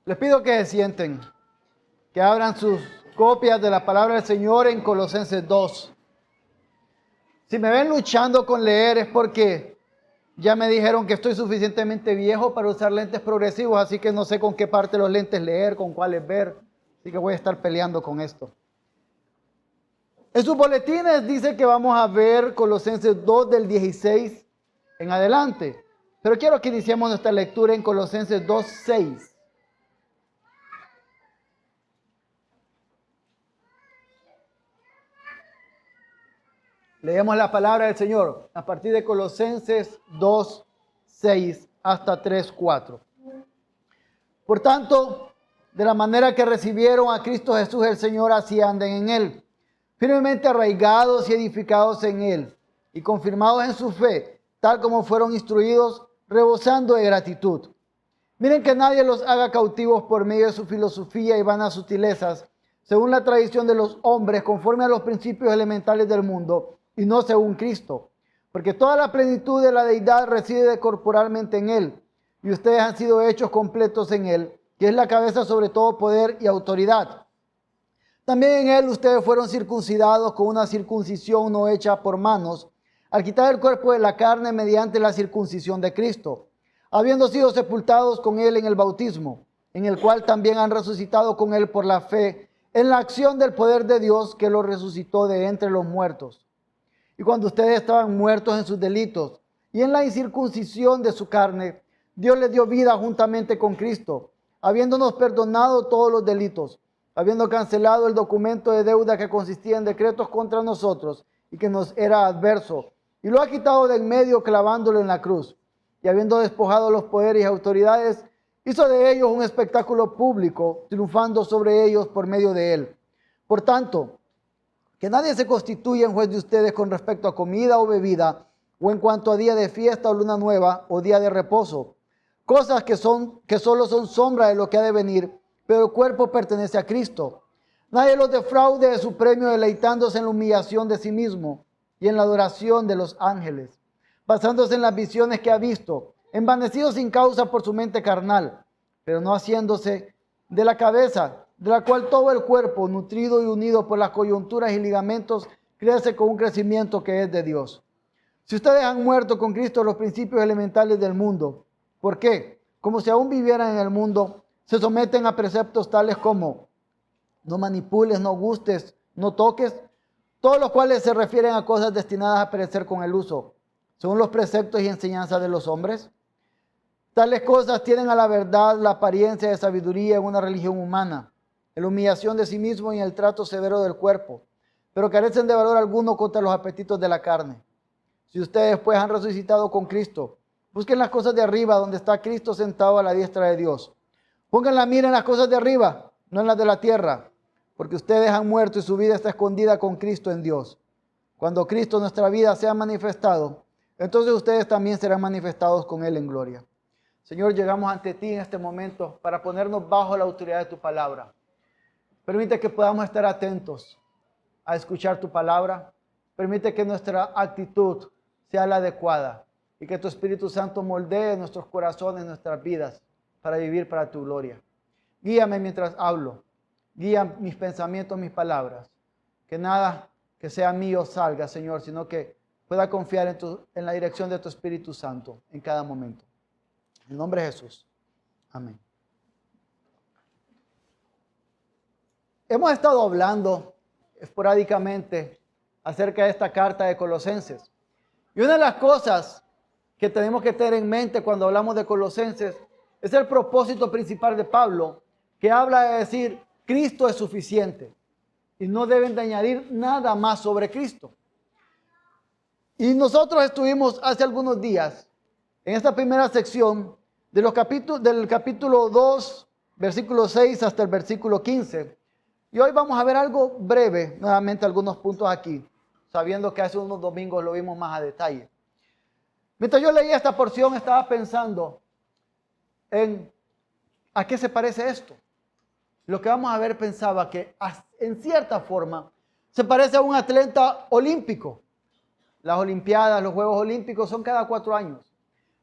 Les pido que se sienten, que abran sus copias de la palabra del Señor en Colosenses 2. Si me ven luchando con leer es porque ya me dijeron que estoy suficientemente viejo para usar lentes progresivos, así que no sé con qué parte de los lentes leer, con cuáles ver, así que voy a estar peleando con esto. En sus boletines dice que vamos a ver Colosenses 2 del 16 en adelante, pero quiero que iniciemos nuestra lectura en Colosenses 2, 6. Leemos la palabra del Señor a partir de Colosenses 2, 6 hasta 3, 4. Por tanto, de la manera que recibieron a Cristo Jesús el Señor, así anden en Él, firmemente arraigados y edificados en Él, y confirmados en su fe, tal como fueron instruidos, rebosando de gratitud. Miren que nadie los haga cautivos por medio de su filosofía y vanas sutilezas, según la tradición de los hombres, conforme a los principios elementales del mundo, y no según Cristo, porque toda la plenitud de la deidad reside corporalmente en Él, y ustedes han sido hechos completos en Él, que es la cabeza sobre todo poder y autoridad. También en Él ustedes fueron circuncidados con una circuncisión no hecha por manos, al quitar el cuerpo de la carne mediante la circuncisión de Cristo, habiendo sido sepultados con Él en el bautismo, en el cual también han resucitado con Él por la fe, en la acción del poder de Dios que los resucitó de entre los muertos. Y cuando ustedes estaban muertos en sus delitos y en la incircuncisión de su carne, Dios les dio vida juntamente con Cristo, habiéndonos perdonado todos los delitos, habiendo cancelado el documento de deuda que consistía en decretos contra nosotros y que nos era adverso, y lo ha quitado de en medio clavándolo en la cruz. Y habiendo despojado los poderes y autoridades, hizo de ellos un espectáculo público, triunfando sobre ellos por medio de él. Por tanto, que nadie se constituya en juez de ustedes con respecto a comida o bebida, o en cuanto a día de fiesta o luna nueva, o día de reposo, cosas que solo son sombra de lo que ha de venir, pero el cuerpo pertenece a Cristo. Nadie los defraude de su premio, deleitándose en la humillación de sí mismo y en la adoración de los ángeles, basándose en las visiones que ha visto, envanecido sin causa por su mente carnal, pero no haciéndose de la cabeza, de la cual todo el cuerpo, nutrido y unido por las coyunturas y ligamentos, crece con un crecimiento que es de Dios. Si ustedes han muerto con Cristo los principios elementales del mundo, ¿por qué? Como si aún vivieran en el mundo, se someten a preceptos tales como no manipules, no gustes, no toques, todos los cuales se refieren a cosas destinadas a perecer con el uso, según los preceptos y enseñanzas de los hombres. Tales cosas tienen a la verdad la apariencia de sabiduría en una religión humana, en la humillación de sí mismo y en el trato severo del cuerpo, pero carecen de valor alguno contra los apetitos de la carne. Si ustedes pues han resucitado con Cristo, busquen las cosas de arriba, donde está Cristo sentado a la diestra de Dios. Pongan la mira en las cosas de arriba, no en las de la tierra, porque ustedes han muerto y su vida está escondida con Cristo en Dios. Cuando Cristo, nuestra vida, sea manifestado, entonces ustedes también serán manifestados con Él en gloria. Señor, llegamos ante ti en este momento para ponernos bajo la autoridad de tu palabra. Permite que podamos estar atentos a escuchar tu palabra. Permite que nuestra actitud sea la adecuada y que tu Espíritu Santo moldee nuestros corazones, nuestras vidas, para vivir para tu gloria. Guíame mientras hablo. Guía mis pensamientos, mis palabras. Que nada que sea mío salga, Señor, sino que pueda confiar en la dirección de tu Espíritu Santo en cada momento. En el nombre de Jesús. Amén. Hemos estado hablando esporádicamente acerca de esta carta de Colosenses. Y una de las cosas que tenemos que tener en mente cuando hablamos de Colosenses es el propósito principal de Pablo, que habla de decir, Cristo es suficiente y no deben de añadir nada más sobre Cristo. Y nosotros estuvimos hace algunos días en esta primera sección del capítulo 2, versículo 6 hasta el versículo 15. Y hoy vamos a ver algo breve, nuevamente algunos puntos aquí, sabiendo que hace unos domingos lo vimos más a detalle. Mientras yo leía esta porción estaba pensando en ¿a qué se parece esto? Lo que vamos a ver pensaba que en cierta forma se parece a un atleta olímpico. Las Olimpiadas, los Juegos Olímpicos son cada 4 años.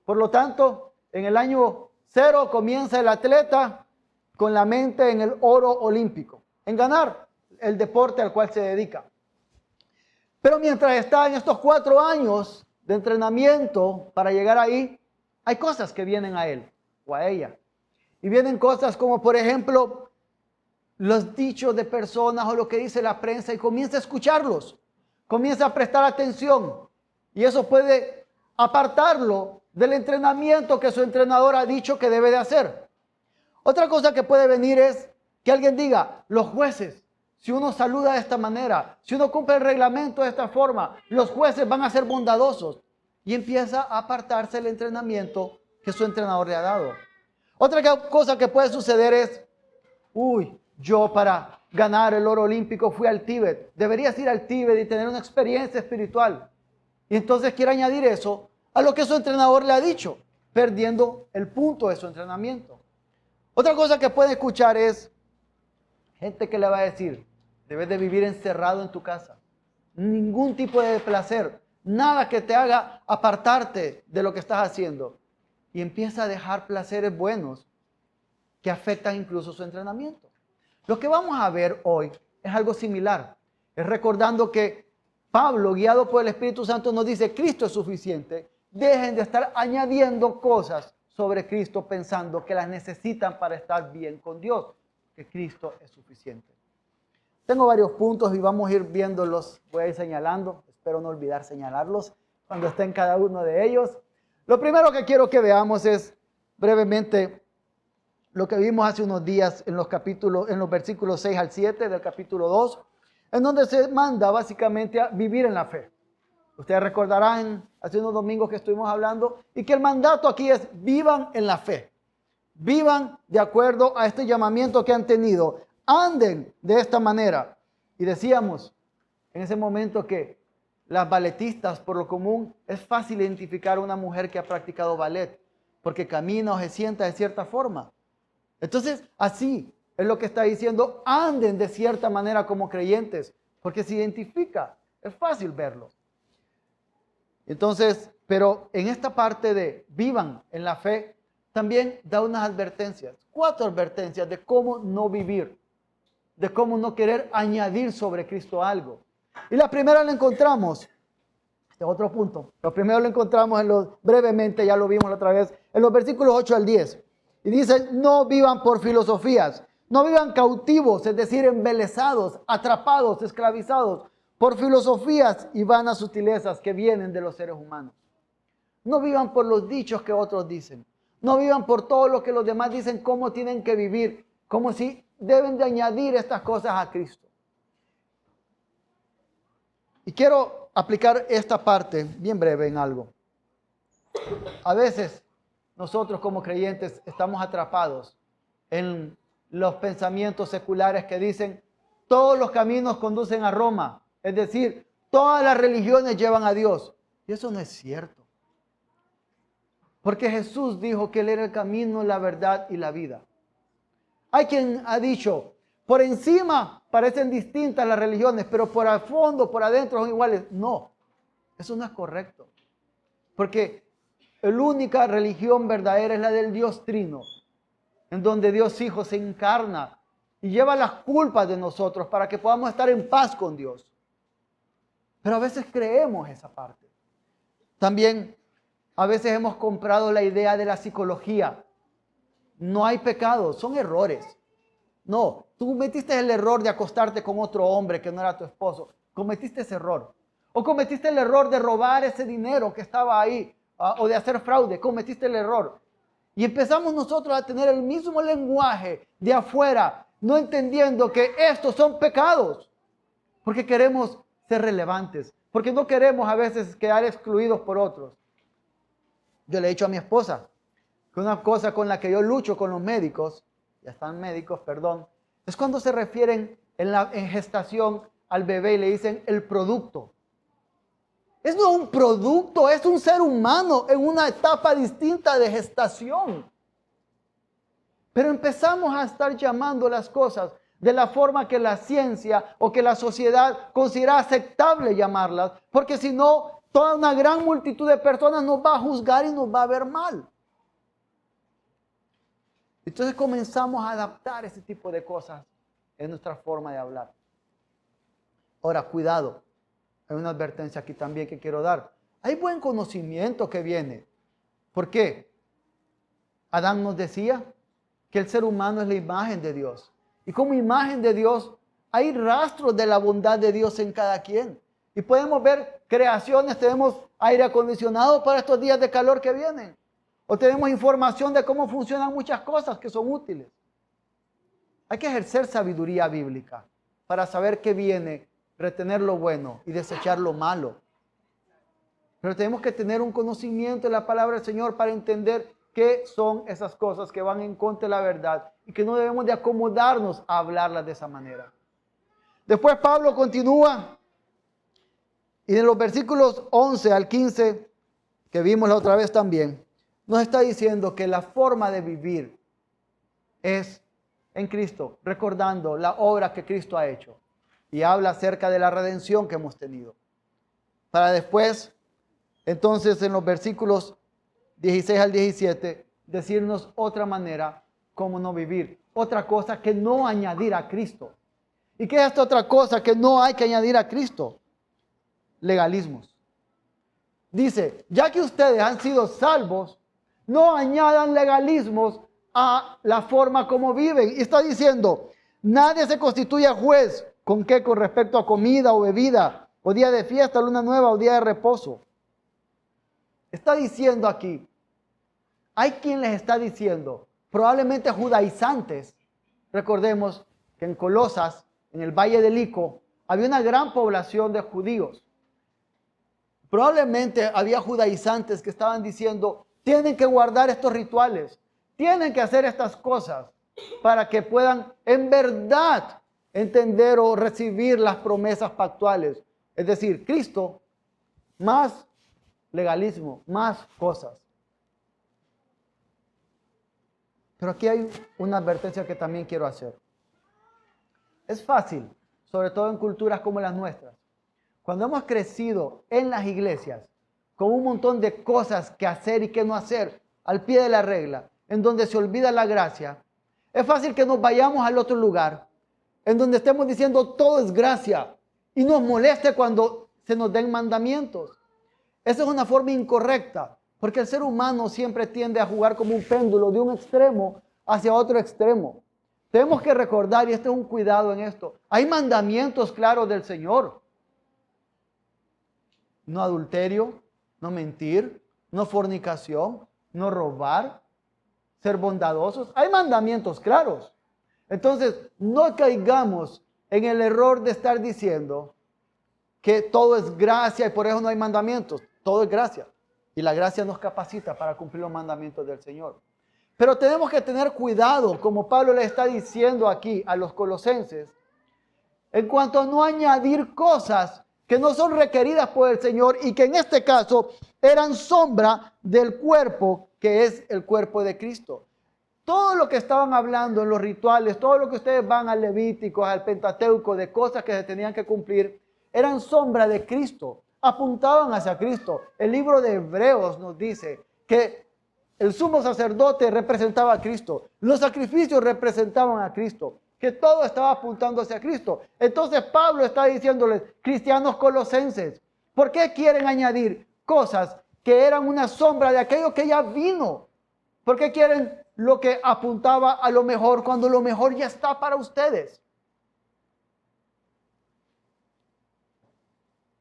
Por lo tanto, en el año 0 comienza el atleta con la mente en el oro olímpico, en ganar el deporte al cual se dedica. Pero mientras está en estos 4 años de entrenamiento para llegar ahí, hay cosas que vienen a él o a ella. Y vienen cosas como, por ejemplo, los dichos de personas o lo que dice la prensa, y comienza a escucharlos, comienza a prestar atención. Y eso puede apartarlo del entrenamiento que su entrenador ha dicho que debe de hacer. Otra cosa que puede venir es que alguien diga, los jueces, si uno saluda de esta manera, si uno cumple el reglamento de esta forma, los jueces van a ser bondadosos. Y empieza a apartarse del entrenamiento que su entrenador le ha dado. Otra cosa que puede suceder es, yo para ganar el oro olímpico fui al Tíbet. Deberías ir al Tíbet y tener una experiencia espiritual. Y entonces quiere añadir eso a lo que su entrenador le ha dicho, perdiendo el punto de su entrenamiento. Otra cosa que puede escuchar es gente que le va a decir, debes de vivir encerrado en tu casa. Ningún tipo de placer, nada que te haga apartarte de lo que estás haciendo. Y empieza a dejar placeres buenos que afectan incluso su entrenamiento. Lo que vamos a ver hoy es algo similar. Es recordando que Pablo, guiado por el Espíritu Santo, nos dice, Cristo es suficiente. Dejen de estar añadiendo cosas sobre Cristo pensando que las necesitan para estar bien con Dios, que Cristo es suficiente. Tengo varios puntos y vamos a ir viéndolos, voy a ir señalando, espero no olvidar señalarlos cuando esté en cada uno de ellos. Lo primero que quiero que veamos es brevemente lo que vimos hace unos días en los versículos 6 al 7 del capítulo 2, en donde se manda básicamente a vivir en la fe. Ustedes recordarán hace unos domingos que estuvimos hablando y que el mandato aquí es vivan en la fe. Vivan de acuerdo a este llamamiento que han tenido. Anden de esta manera. Y decíamos en ese momento que las balletistas, por lo común, es fácil identificar a una mujer que ha practicado ballet, porque camina o se sienta de cierta forma. Entonces, así es lo que está diciendo, anden de cierta manera como creyentes, porque se identifica, es fácil verlo. Entonces, pero en esta parte de vivan en la fe, también da unas advertencias, 4 advertencias de cómo no vivir, de cómo no querer añadir sobre Cristo algo. Y la primera la encontramos, este otro punto, lo primero lo encontramos brevemente, ya lo vimos la otra vez, en los versículos 8 al 10. Y dice, no vivan por filosofías, no vivan cautivos, es decir, embelesados, atrapados, esclavizados, por filosofías y vanas sutilezas que vienen de los seres humanos. No vivan por los dichos que otros dicen. No vivan por todo lo que los demás dicen, cómo tienen que vivir, como si deben de añadir estas cosas a Cristo. Y quiero aplicar esta parte bien breve en algo. A veces nosotros como creyentes estamos atrapados en los pensamientos seculares que dicen todos los caminos conducen a Roma. Es decir, todas las religiones llevan a Dios. Y eso no es cierto. Porque Jesús dijo que Él era el camino, la verdad y la vida. Hay quien ha dicho, por encima parecen distintas las religiones, pero por el fondo, por adentro son iguales. No, eso no es correcto. Porque la única religión verdadera es la del Dios Trino, en donde Dios Hijo se encarna y lleva las culpas de nosotros para que podamos estar en paz con Dios. Pero a veces creemos esa parte. También a veces hemos comprado la idea de la psicología. No hay pecado, son errores. No, tú cometiste el error de acostarte con otro hombre que no era tu esposo. Cometiste ese error. O cometiste el error de robar ese dinero que estaba ahí. O de hacer fraude. Cometiste el error. Y empezamos nosotros a tener el mismo lenguaje de afuera, no entendiendo que estos son pecados. Porque queremos ser relevantes. Porque no queremos a veces quedar excluidos por otros. Yo le he dicho a mi esposa que una cosa con la que yo lucho con los médicos, ya están médicos, perdón, es cuando se refieren en gestación al bebé y le dicen el producto. Es no un producto, es un ser humano en una etapa distinta de gestación. Pero empezamos a estar llamando las cosas de la forma que la ciencia o que la sociedad considera aceptable llamarlas, porque si no, toda una gran multitud de personas nos va a juzgar y nos va a ver mal. Entonces comenzamos a adaptar ese tipo de cosas en nuestra forma de hablar. Ahora, cuidado. Hay una advertencia aquí también que quiero dar. Hay buen conocimiento que viene. ¿Por qué? Adán nos decía que el ser humano es la imagen de Dios. Y como imagen de Dios, hay rastros de la bondad de Dios en cada quien. Y podemos ver creaciones, tenemos aire acondicionado para estos días de calor que vienen. O tenemos información de cómo funcionan muchas cosas que son útiles. Hay que ejercer sabiduría bíblica para saber qué viene, retener lo bueno y desechar lo malo. Pero tenemos que tener un conocimiento de la palabra del Señor para entender qué son esas cosas que van en contra de la verdad y que no debemos de acomodarnos a hablarlas de esa manera. Después Pablo continúa y en los versículos 11 al 15, que vimos la otra vez también, nos está diciendo que la forma de vivir es en Cristo, recordando la obra que Cristo ha hecho. Y habla acerca de la redención que hemos tenido. Para después, entonces en los versículos 16 al 17, decirnos otra manera cómo no vivir. Otra cosa que no añadir a Cristo. ¿Y qué es esta otra cosa que no hay que añadir a Cristo? Legalismos. Dice, ya que ustedes han sido salvos, no añadan legalismos a la forma como viven. Y está diciendo, nadie se constituye juez. ¿Con qué? Con respecto a comida o bebida, o día de fiesta, luna nueva o día de reposo. Está diciendo aquí, hay quien les está diciendo, probablemente judaizantes. Recordemos que en Colosas, en el Valle del Ico, había una gran población de judíos. Probablemente había judaizantes que estaban diciendo, tienen que guardar estos rituales, tienen que hacer estas cosas para que puedan en verdad entender o recibir las promesas pactuales. Es decir, Cristo, más legalismo, más cosas. Pero aquí hay una advertencia que también quiero hacer. Es fácil, sobre todo en culturas como las nuestras, cuando hemos crecido en las iglesias con un montón de cosas que hacer y que no hacer al pie de la regla, en donde se olvida la gracia, es fácil que nos vayamos al otro lugar, en donde estemos diciendo todo es gracia y nos moleste cuando se nos den mandamientos. Esa es una forma incorrecta, porque el ser humano siempre tiende a jugar como un péndulo de un extremo hacia otro extremo. Tenemos que recordar, y este es un cuidado en esto, hay mandamientos claros del Señor. No adulterio, no mentir, no fornicación, no robar, ser bondadosos. Hay mandamientos claros. Entonces, no caigamos en el error de estar diciendo que todo es gracia y por eso no hay mandamientos. Todo es gracia. Y la gracia nos capacita para cumplir los mandamientos del Señor. Pero tenemos que tener cuidado, como Pablo le está diciendo aquí a los colosenses, en cuanto a no añadir cosas que no son requeridas por el Señor y que en este caso eran sombra del cuerpo que es el cuerpo de Cristo. Todo lo que estaban hablando en los rituales, todo lo que ustedes van al Levítico, al Pentateuco, de cosas que se tenían que cumplir, eran sombra de Cristo, apuntaban hacia Cristo. El libro de Hebreos nos dice que el sumo sacerdote representaba a Cristo, los sacrificios representaban a Cristo, que todo estaba apuntando hacia Cristo. Entonces Pablo está diciéndoles, cristianos colosenses, ¿por qué quieren añadir cosas que eran una sombra de aquello que ya vino? ¿Por qué quieren lo que apuntaba a lo mejor cuando lo mejor ya está para ustedes?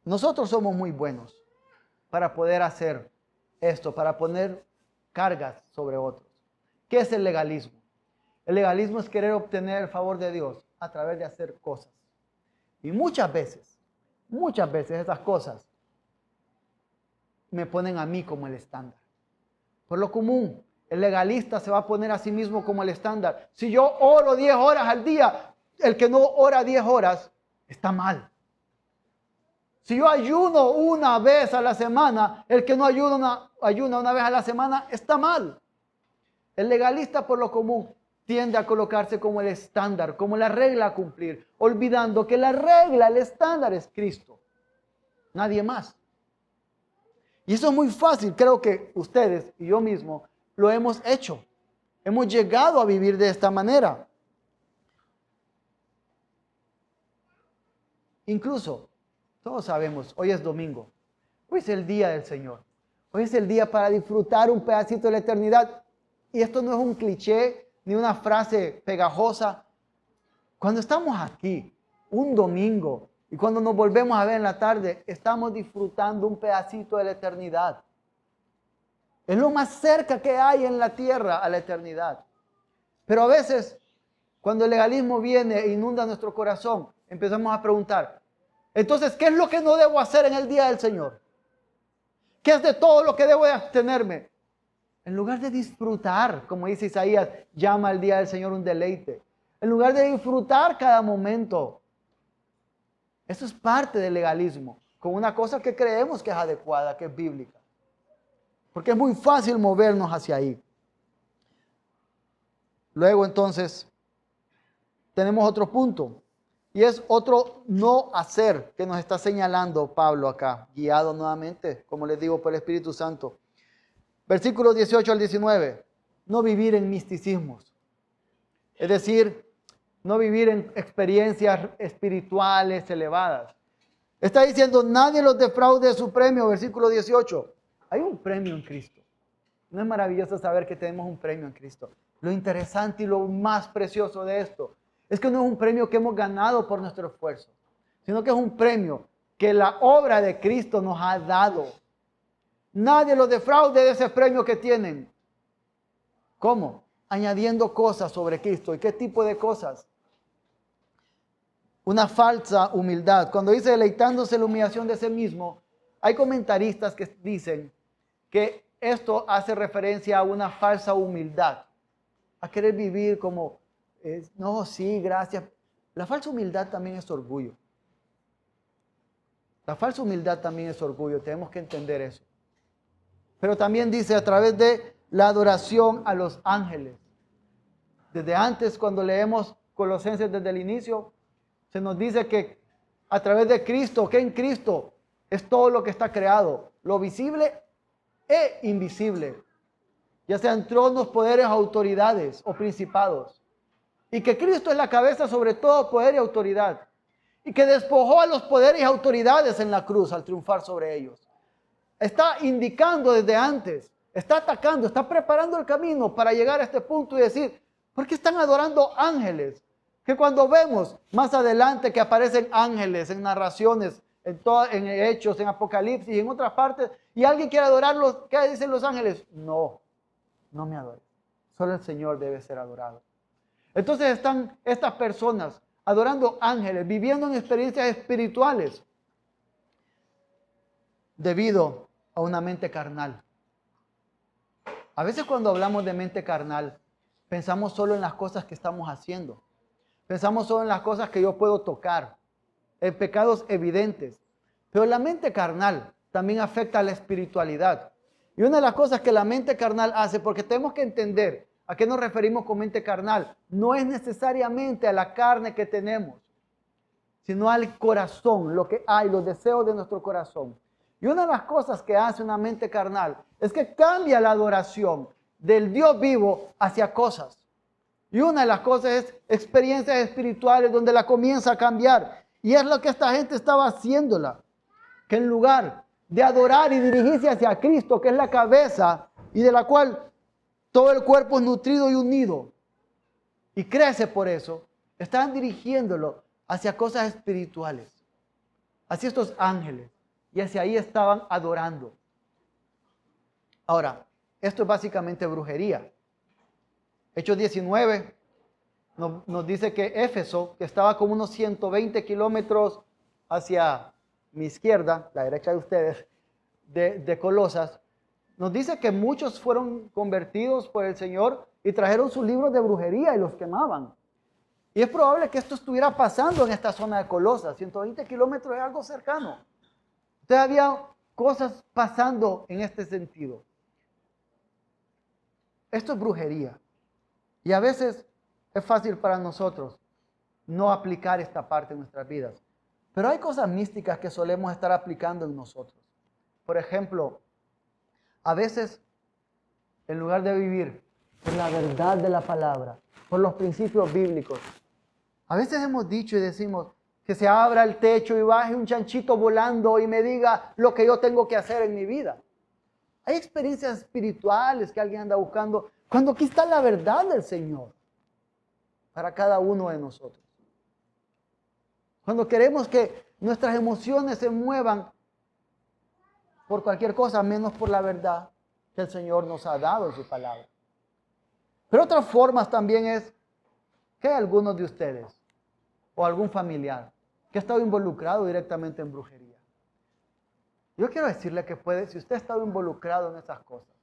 Nosotros somos muy buenos para poder hacer esto, para poner cargas sobre otros. ¿Qué es el legalismo? El legalismo es querer obtener el favor de Dios a través de hacer cosas. Y muchas veces estas cosas me ponen a mí como el estándar. Por lo común, el legalista se va a poner a sí mismo como el estándar. Si yo oro 10 horas al día, el que no ora 10 horas está mal. Si yo ayuno una vez a la semana, el que no ayuna una vez a la semana está mal. El legalista por lo común tiende a colocarse como el estándar, como la regla a cumplir, olvidando que la regla, el estándar es Cristo, nadie más. Y eso es muy fácil, creo que ustedes y yo mismo lo hemos hecho. Hemos llegado a vivir de esta manera. Incluso, todos sabemos, hoy es domingo. Hoy es el día del Señor. Hoy es el día para disfrutar un pedacito de la eternidad. Y esto no es un cliché ni una frase pegajosa. Cuando estamos aquí, un domingo, y cuando nos volvemos a ver en la tarde, estamos disfrutando un pedacito de la eternidad. Es lo más cerca que hay en la tierra a la eternidad. Pero a veces, cuando el legalismo viene e inunda nuestro corazón, empezamos a preguntar, entonces, ¿qué es lo que no debo hacer en el día del Señor? ¿Qué es de todo lo que debo de abstenerme? En lugar de disfrutar, como dice Isaías, llama el día del Señor un deleite. En lugar de disfrutar cada momento. Eso es parte del legalismo, con una cosa que creemos que es adecuada, que es bíblica. Porque es muy fácil movernos hacia ahí. Luego entonces, tenemos otro punto. Y es otro no hacer que nos está señalando Pablo acá, guiado nuevamente, como les digo, por el Espíritu Santo. Versículos 18 al 19. No vivir en misticismos. Es decir, no vivir en experiencias espirituales elevadas. Está diciendo, nadie los defraude de su premio, versículo 18. Hay un premio en Cristo. ¿No es maravilloso saber que tenemos un premio en Cristo? Lo interesante y lo más precioso de esto es que no es un premio que hemos ganado por nuestro esfuerzo, sino que es un premio que la obra de Cristo nos ha dado. Nadie los defraude de ese premio que tienen. ¿Cómo? Añadiendo cosas sobre Cristo. ¿Y qué tipo de cosas? Una falsa humildad. Cuando dice deleitándose en la humillación de sí mismo, hay comentaristas que dicen que esto hace referencia a una falsa humildad, a querer vivir como, no, sí, gracias. La falsa humildad también es orgullo. La falsa humildad también es orgullo, tenemos que entender eso. Pero también dice a través de la adoración a los ángeles. Desde antes, cuando leemos Colosenses desde el inicio, se nos dice que a través de Cristo, que en Cristo es todo lo que está creado, lo visible e invisible, ya sean tronos, poderes, autoridades o principados. Y que Cristo es la cabeza sobre todo poder y autoridad. Y que despojó a los poderes y autoridades en la cruz al triunfar sobre ellos. Está indicando desde antes, está atacando, está preparando el camino para llegar a este punto y decir, ¿por qué están adorando ángeles? Que cuando vemos más adelante que aparecen ángeles en narraciones, en Hechos, en Apocalipsis y en otras partes, y alguien quiere adorarlos, ¿qué dicen los ángeles? No, no me adores. Solo el Señor debe ser adorado. Entonces están estas personas adorando ángeles, viviendo en experiencias espirituales debido a una mente carnal. A veces cuando hablamos de mente carnal, pensamos solo en las cosas que estamos haciendo. Pensamos solo en las cosas que yo puedo tocar, en pecados evidentes. Pero la mente carnal también afecta a la espiritualidad. Y una de las cosas que la mente carnal hace, porque tenemos que entender a qué nos referimos con mente carnal, no es necesariamente a la carne que tenemos, sino al corazón, lo que hay, los deseos de nuestro corazón. Y una de las cosas que hace una mente carnal es que cambia la adoración del Dios vivo hacia cosas. Y una de las cosas es experiencias espirituales donde la comienza a cambiar. Y es lo que esta gente estaba haciéndola. Que en lugar de adorar y dirigirse hacia Cristo, que es la cabeza y de la cual todo el cuerpo es nutrido y unido y crece por eso, estaban dirigiéndolo hacia cosas espirituales, hacia estos ángeles. Y hacia ahí estaban adorando. Ahora, esto es básicamente brujería. Hechos 19 nos dice que Éfeso, que estaba como unos 120 kilómetros hacia mi izquierda, la derecha de ustedes, de Colosas, nos dice que muchos fueron convertidos por el Señor y trajeron sus libros de brujería y los quemaban. Y es probable que esto estuviera pasando en esta zona de Colosas. 120 kilómetros es algo cercano. Entonces había cosas pasando en este sentido. Esto es brujería. Y a veces es fácil para nosotros no aplicar esta parte en nuestras vidas. Pero hay cosas místicas que solemos estar aplicando en nosotros. Por ejemplo, a veces, en lugar de vivir por la verdad de la palabra, por los principios bíblicos. A veces hemos dicho y decimos que se abra el techo y baje un chanchito volando y me diga lo que yo tengo que hacer en mi vida. Hay experiencias espirituales que alguien anda buscando cuando aquí está la verdad del Señor para cada uno de nosotros. Cuando queremos que nuestras emociones se muevan por cualquier cosa, menos por la verdad que el Señor nos ha dado en su palabra. Pero otras formas también es que hay algunos de ustedes o algún familiar que ha estado involucrado directamente en brujería. Yo quiero decirle que puede, si usted ha estado involucrado en esas cosas,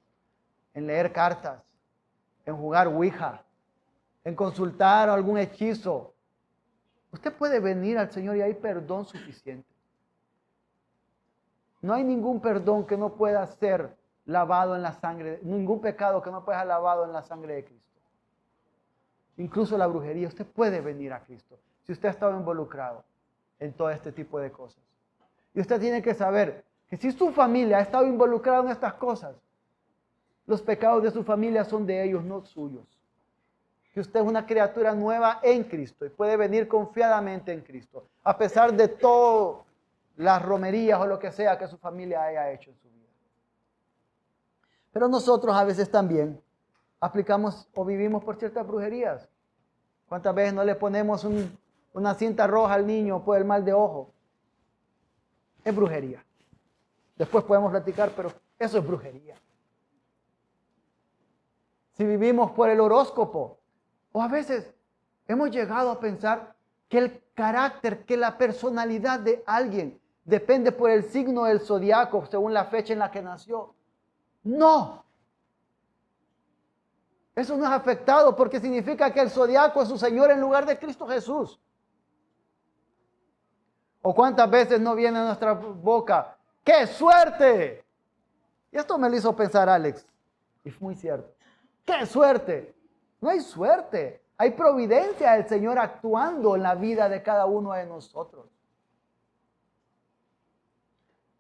en leer cartas, en jugar Ouija, en consultar algún hechizo, usted puede venir al Señor y hay perdón suficiente. No hay ningún perdón que no pueda ser lavado en la sangre, ningún pecado que no pueda ser lavado en la sangre de Cristo. Incluso la brujería, usted puede venir a Cristo si usted ha estado involucrado en todo este tipo de cosas. Y usted tiene que saber que si su familia ha estado involucrada en estas cosas, los pecados de su familia son de ellos, no suyos. Que usted es una criatura nueva en Cristo y puede venir confiadamente en Cristo, a pesar de todas las romerías o lo que sea que su familia haya hecho en su vida. Pero nosotros a veces también aplicamos o vivimos por ciertas brujerías. ¿Cuántas veces no le ponemos una cinta roja al niño por el mal de ojo? Es brujería. Después podemos platicar, pero eso es brujería. Si vivimos por el horóscopo, o a veces hemos llegado a pensar que el carácter, que la personalidad de alguien depende por el signo del zodiaco según la fecha en la que nació. No. Eso no es afectado porque significa que el zodiaco es su Señor en lugar de Cristo Jesús. ¿O cuántas veces no viene a nuestra boca? ¡Qué suerte! Y esto me lo hizo pensar Alex. Y es muy cierto. ¡Qué suerte! No hay suerte. Hay providencia del Señor actuando en la vida de cada uno de nosotros.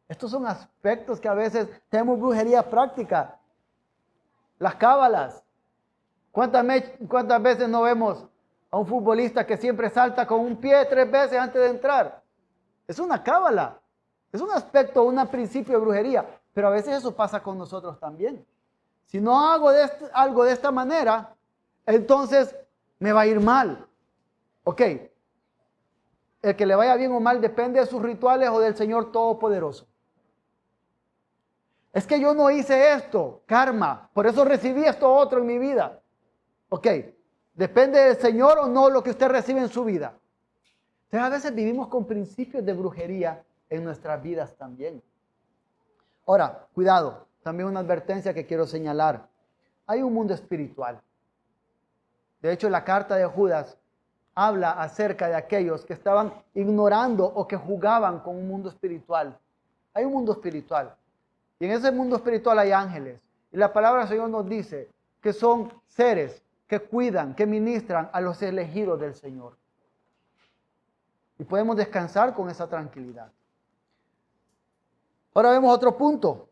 Estos son aspectos que a veces tenemos brujería práctica. Las cábalas. ¿Cuántas veces no vemos a un futbolista que siempre salta con un pie 3 veces antes de entrar? Es una cábala. Es un aspecto, un principio de brujería. Pero a veces eso pasa con nosotros también. Si no hago algo de esta manera, entonces me va a ir mal. Ok. El que le vaya bien o mal depende de sus rituales o del Señor Todopoderoso. Es que yo no hice esto, karma, por eso recibí esto otro en mi vida. Ok, depende del Señor o no lo que usted recibe en su vida. Entonces a veces vivimos con principios de brujería en nuestras vidas también. Ahora, cuidado, también una advertencia que quiero señalar. Hay un mundo espiritual. De hecho, la carta de Judas habla acerca de aquellos que estaban ignorando o que jugaban con un mundo espiritual. Hay un mundo espiritual. Y en ese mundo espiritual hay ángeles. Y la palabra del Señor nos dice que son seres que cuidan, que ministran a los elegidos del Señor. Y podemos descansar con esa tranquilidad. Ahora vemos otro punto.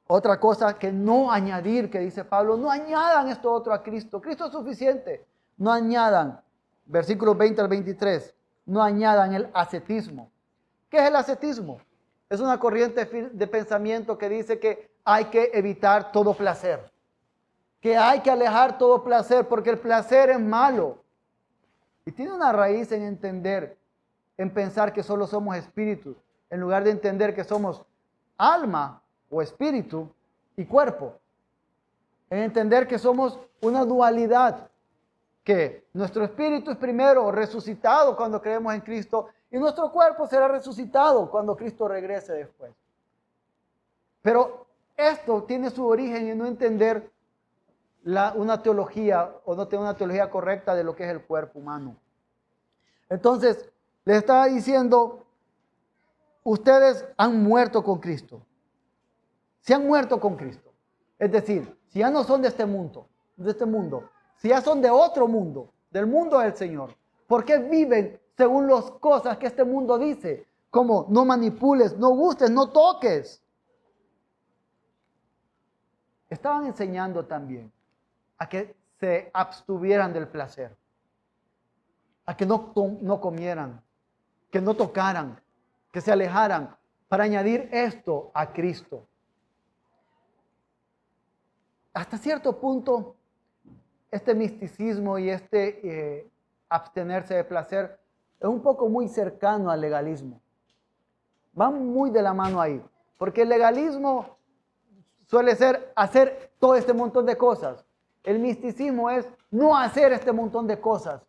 Otra cosa que no añadir, que dice Pablo, no añadan esto otro a Cristo. Cristo es suficiente. No añadan, versículos 20 al 23, no añadan el ascetismo. ¿Qué es el ascetismo? Es una corriente de pensamiento que dice que hay que evitar todo placer. Que hay que alejar todo placer porque el placer es malo. Y tiene una raíz en entender, en pensar que solo somos espíritus, en lugar de entender que somos alma o espíritu y cuerpo. En entender que somos una dualidad, que nuestro espíritu es primero resucitado cuando creemos en Cristo y nuestro cuerpo será resucitado cuando Cristo regrese después. Pero esto tiene su origen en no entender una teología o no tener una teología correcta de lo que es el cuerpo humano. Entonces, les estaba diciendo, ustedes han muerto con Cristo. Si han muerto con Cristo. Es decir, si ya no son de este mundo, si ya son de otro mundo, del mundo del Señor, ¿por qué viven según las cosas que este mundo dice? Como no manipules, no gustes, no toques. Estaban enseñando también a que se abstuvieran del placer, a que no comieran, que no tocaran, que se alejaran, para añadir esto a Cristo. Hasta cierto punto, este misticismo y abstenerse de placer es un poco muy cercano al legalismo. Van muy de la mano ahí, porque el legalismo suele ser hacer todo este montón de cosas. El misticismo es no hacer este montón de cosas,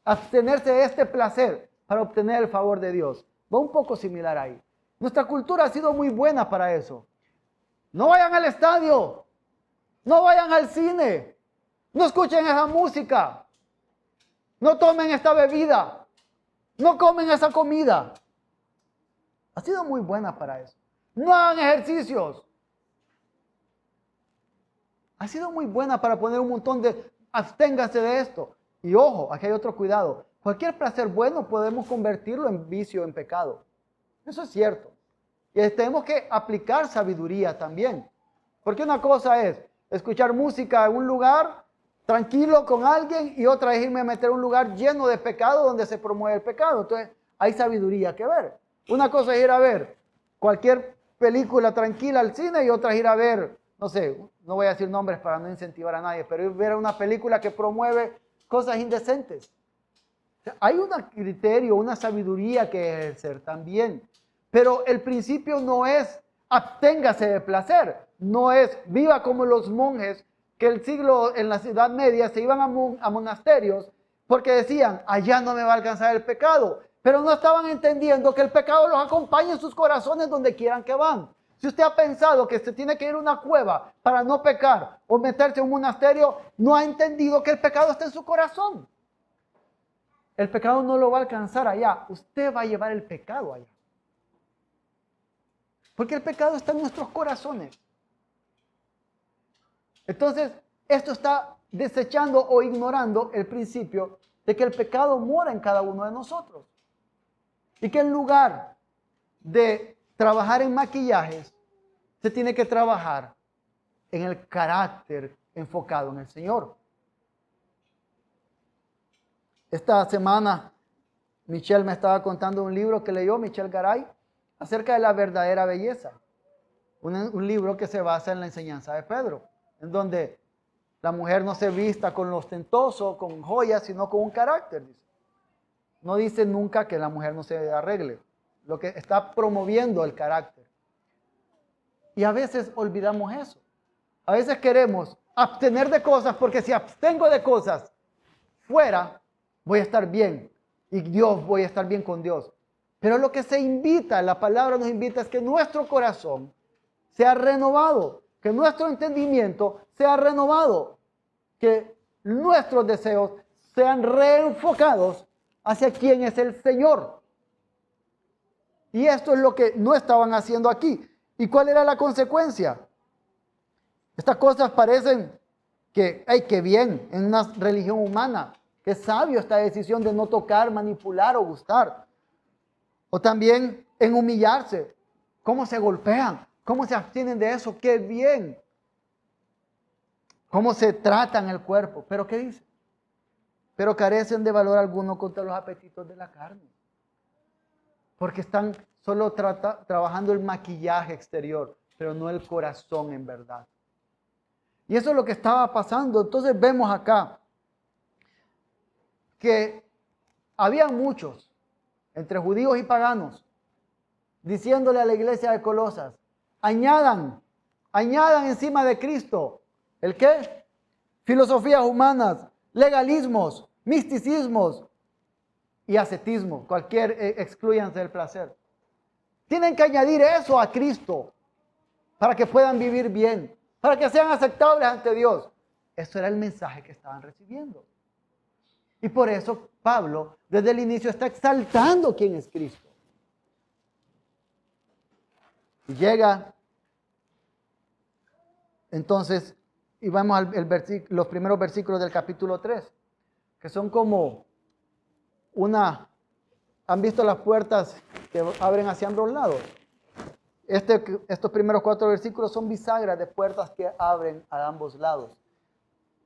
abstenerse de este placer para obtener el favor de Dios. Va un poco similar ahí. Nuestra cultura ha sido muy buena para eso. No vayan al estadio, no vayan al cine, no escuchen esa música, no tomen esta bebida, no comen esa comida. Ha sido muy buena para eso. No hagan ejercicios. Ha sido muy buena para poner un montón de absténgase de esto. Y ojo, aquí hay otro cuidado. Cualquier placer bueno podemos convertirlo en vicio, en pecado. Eso es cierto. Y tenemos que aplicar sabiduría también. Porque una cosa es escuchar música en un lugar tranquilo con alguien y otra es irme a meter a un lugar lleno de pecado donde se promueve el pecado. Entonces hay sabiduría que ver. Una cosa es ir a ver cualquier película tranquila al cine y otra es ir a ver, no sé, no voy a decir nombres para no incentivar a nadie, pero ir a ver una película que promueve cosas indecentes. O sea, hay un criterio, una sabiduría que ejercer también. Pero el principio no es absténgase de placer, no es viva como los monjes que en la Edad Media se iban a monasterios porque decían, allá no me va a alcanzar el pecado. Pero no estaban entendiendo que el pecado los acompaña en sus corazones donde quieran que van. Si usted ha pensado que se tiene que ir a una cueva para no pecar o meterse en un monasterio, no ha entendido que el pecado está en su corazón. El pecado no lo va a alcanzar allá. Usted va a llevar el pecado allá. Porque el pecado está en nuestros corazones. Entonces, esto está desechando o ignorando el principio de que el pecado mora en cada uno de nosotros. Y que en lugar de trabajar en maquillajes, se tiene que trabajar en el carácter enfocado en el Señor. Esta semana, Michelle me estaba contando un libro que leyó, Michelle Garay, acerca de la verdadera belleza. Un libro que se basa en la enseñanza de Pedro, en donde la mujer no se vista con lo ostentoso, con joyas, sino con un carácter, dice. No dice nunca que la mujer no se arregle. Lo que está promoviendo el carácter. Y a veces olvidamos eso. A veces queremos abstener de cosas porque si abstengo de cosas fuera, voy a estar bien. Y voy a estar bien con Dios. Pero lo que se invita, la palabra nos invita es que nuestro corazón sea renovado. Que nuestro entendimiento sea renovado. Que nuestros deseos sean reenfocados hacia quién es el Señor. Y esto es lo que no estaban haciendo aquí. ¿Y cuál era la consecuencia? Estas cosas parecen que, ¡ay, qué bien! En una religión humana. Qué sabio esta decisión de no tocar, manipular o gustar. O también en humillarse. ¿Cómo se golpean? ¿Cómo se abstienen de eso? ¡Qué bien! ¿Cómo se tratan el cuerpo? ¿Pero qué dice? Pero carecen de valor alguno contra los apetitos de la carne. Porque están solo trabajando el maquillaje exterior, pero no el corazón en verdad. Y eso es lo que estaba pasando. Entonces vemos acá que había muchos, entre judíos y paganos, diciéndole a la iglesia de Colosas, añadan encima de Cristo, ¿el qué? Filosofías humanas, legalismos, misticismos y ascetismo. Exclúyanse del placer. Tienen que añadir eso a Cristo para que puedan vivir bien, para que sean aceptables ante Dios. Eso era el mensaje que estaban recibiendo. Y por eso Pablo desde el inicio está exaltando quién es Cristo. Y llega entonces, y vamos los primeros versículos del capítulo 3, que son como ¿han visto las puertas que abren hacia ambos lados? Estos primeros 4 versículos son bisagras de puertas que abren a ambos lados.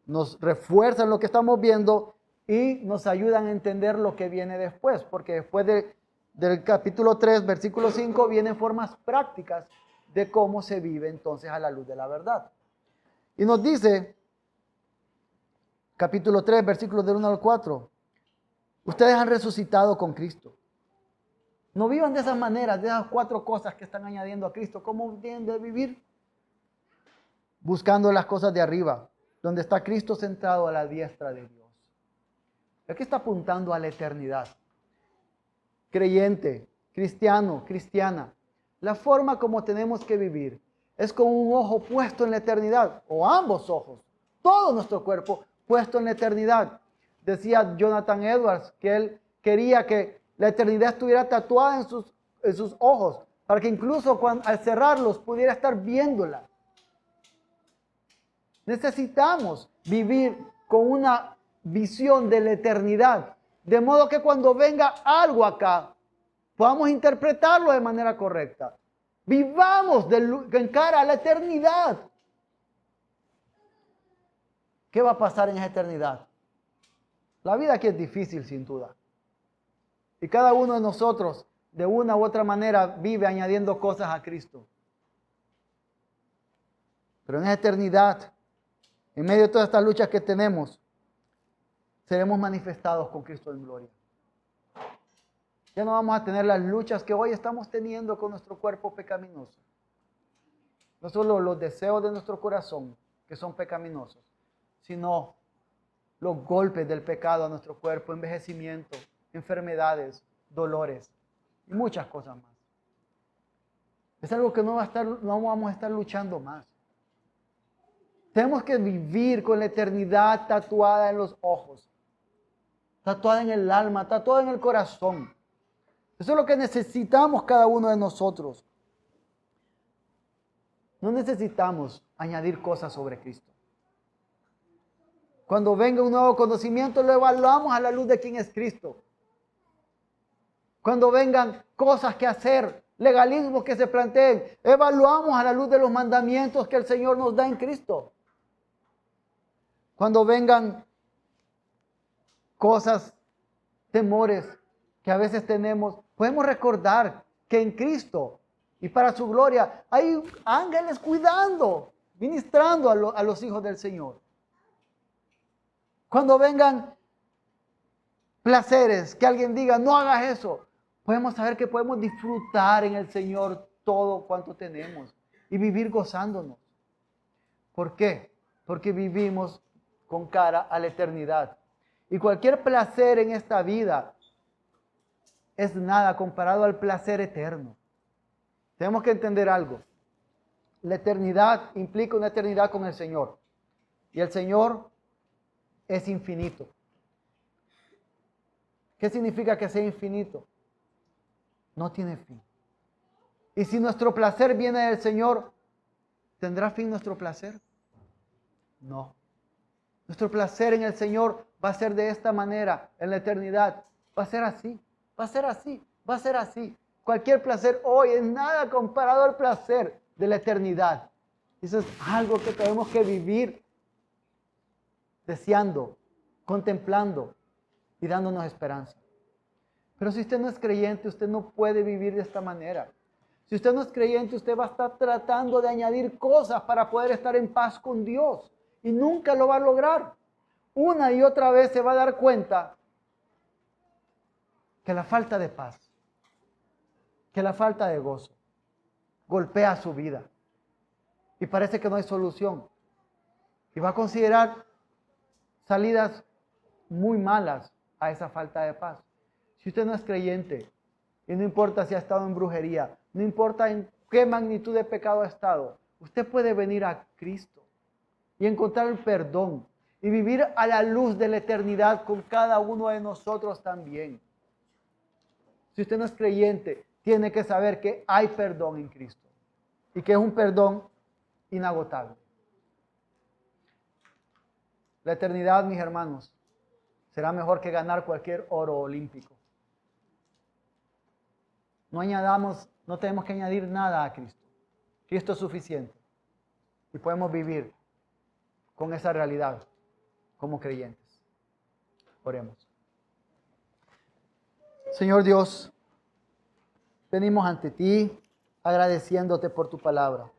nos refuerzan lo que estamos viendo y nos ayudan a entender lo que viene después, porque después del capítulo 3, versículo 5, vienen formas prácticas de cómo se vive entonces a la luz de la verdad. Y nos dice, capítulo 3, versículos del 1 al 4, ustedes han resucitado con Cristo. No vivan de esas maneras, de esas 4 cosas que están añadiendo a Cristo. ¿Cómo tienen de vivir? Buscando las cosas de arriba, donde está Cristo sentado a la diestra de Dios. Aquí está apuntando a la eternidad. Creyente, cristiano, cristiana, la forma como tenemos que vivir es con un ojo puesto en la eternidad, o ambos ojos, todo nuestro cuerpo puesto en la eternidad. Decía Jonathan Edwards que él quería que la eternidad estuviera tatuada en sus ojos, para que incluso al cerrarlos pudiera estar viéndola. Necesitamos vivir con una visión de la eternidad, de modo que cuando venga algo acá, podamos interpretarlo de manera correcta. Vivamos en cara a la eternidad. ¿Qué va a pasar en esa eternidad? La vida aquí es difícil, sin duda. Y cada uno de nosotros, de una u otra manera, vive añadiendo cosas a Cristo. Pero en esa eternidad, en medio de todas estas luchas que tenemos, seremos manifestados con Cristo en gloria. Ya no vamos a tener las luchas que hoy estamos teniendo con nuestro cuerpo pecaminoso. No solo los deseos de nuestro corazón, que son pecaminosos, sino los golpes del pecado a nuestro cuerpo, envejecimiento, enfermedades, dolores y muchas cosas más. Es algo que no vamos a estar luchando más. Tenemos que vivir con la eternidad tatuada en los ojos, tatuada en el alma, tatuada en el corazón. Eso es lo que necesitamos cada uno de nosotros. No necesitamos añadir cosas sobre Cristo. Cuando venga un nuevo conocimiento, lo evaluamos a la luz de quién es Cristo. Cuando vengan cosas que hacer, legalismos que se planteen, evaluamos a la luz de los mandamientos que el Señor nos da en Cristo. Cuando vengan cosas, temores que a veces tenemos, podemos recordar que en Cristo y para su gloria hay ángeles cuidando, ministrando a los hijos del Señor. Cuando vengan placeres, que alguien diga, no hagas eso, podemos saber que podemos disfrutar en el Señor todo cuanto tenemos y vivir gozándonos. ¿Por qué? Porque vivimos con cara a la eternidad. Y cualquier placer en esta vida es nada comparado al placer eterno. Tenemos que entender algo. La eternidad implica una eternidad con el Señor. Y el Señor es infinito. ¿Qué significa que sea infinito? No tiene fin. Y si nuestro placer viene del Señor, ¿tendrá fin nuestro placer? No. Nuestro placer en el Señor va a ser de esta manera en la eternidad. Va a ser así, va a ser así, va a ser así. Cualquier placer hoy es nada comparado al placer de la eternidad. Eso es algo que tenemos que vivir deseando, contemplando y dándonos esperanza. Pero si usted no es creyente, usted no puede vivir de esta manera. Si usted no es creyente, usted va a estar tratando de añadir cosas para poder estar en paz con Dios. Y nunca lo va a lograr. Una y otra vez se va a dar cuenta que la falta de paz, que la falta de gozo, golpea su vida. Y parece que no hay solución. Y va a considerar salidas muy malas a esa falta de paz. Si usted no es creyente, y no importa si ha estado en brujería, no importa en qué magnitud de pecado ha estado, usted puede venir a Cristo y encontrar el perdón y vivir a la luz de la eternidad con cada uno de nosotros también. Si usted no es creyente, tiene que saber que hay perdón en Cristo y que es un perdón inagotable. La eternidad, mis hermanos, será mejor que ganar cualquier oro olímpico. No tenemos que añadir nada a Cristo. Cristo es suficiente y podemos vivir con esa realidad. como creyentes. Oremos. Señor Dios, venimos ante ti agradeciéndote por tu palabra.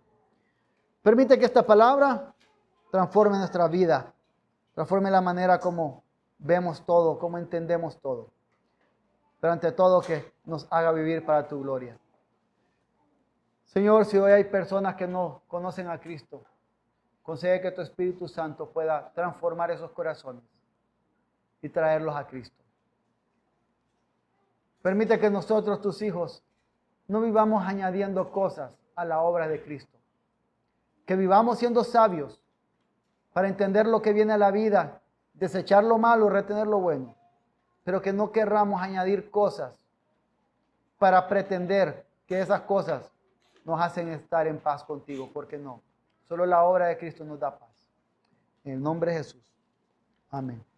Permite que esta palabra transforme nuestra vida, transforme la manera como vemos todo, como entendemos todo. Pero ante todo que nos haga vivir para tu gloria. Señor, si hoy hay personas que no conocen a Cristo, concede que tu Espíritu Santo pueda transformar esos corazones y traerlos a Cristo. Permite que nosotros, tus hijos, no vivamos añadiendo cosas a la obra de Cristo. Que vivamos siendo sabios para entender lo que viene a la vida, desechar lo malo, retener lo bueno. Pero que no querramos añadir cosas para pretender que esas cosas nos hacen estar en paz contigo, porque no. Solo la obra de Cristo nos da paz. En el nombre de Jesús. Amén.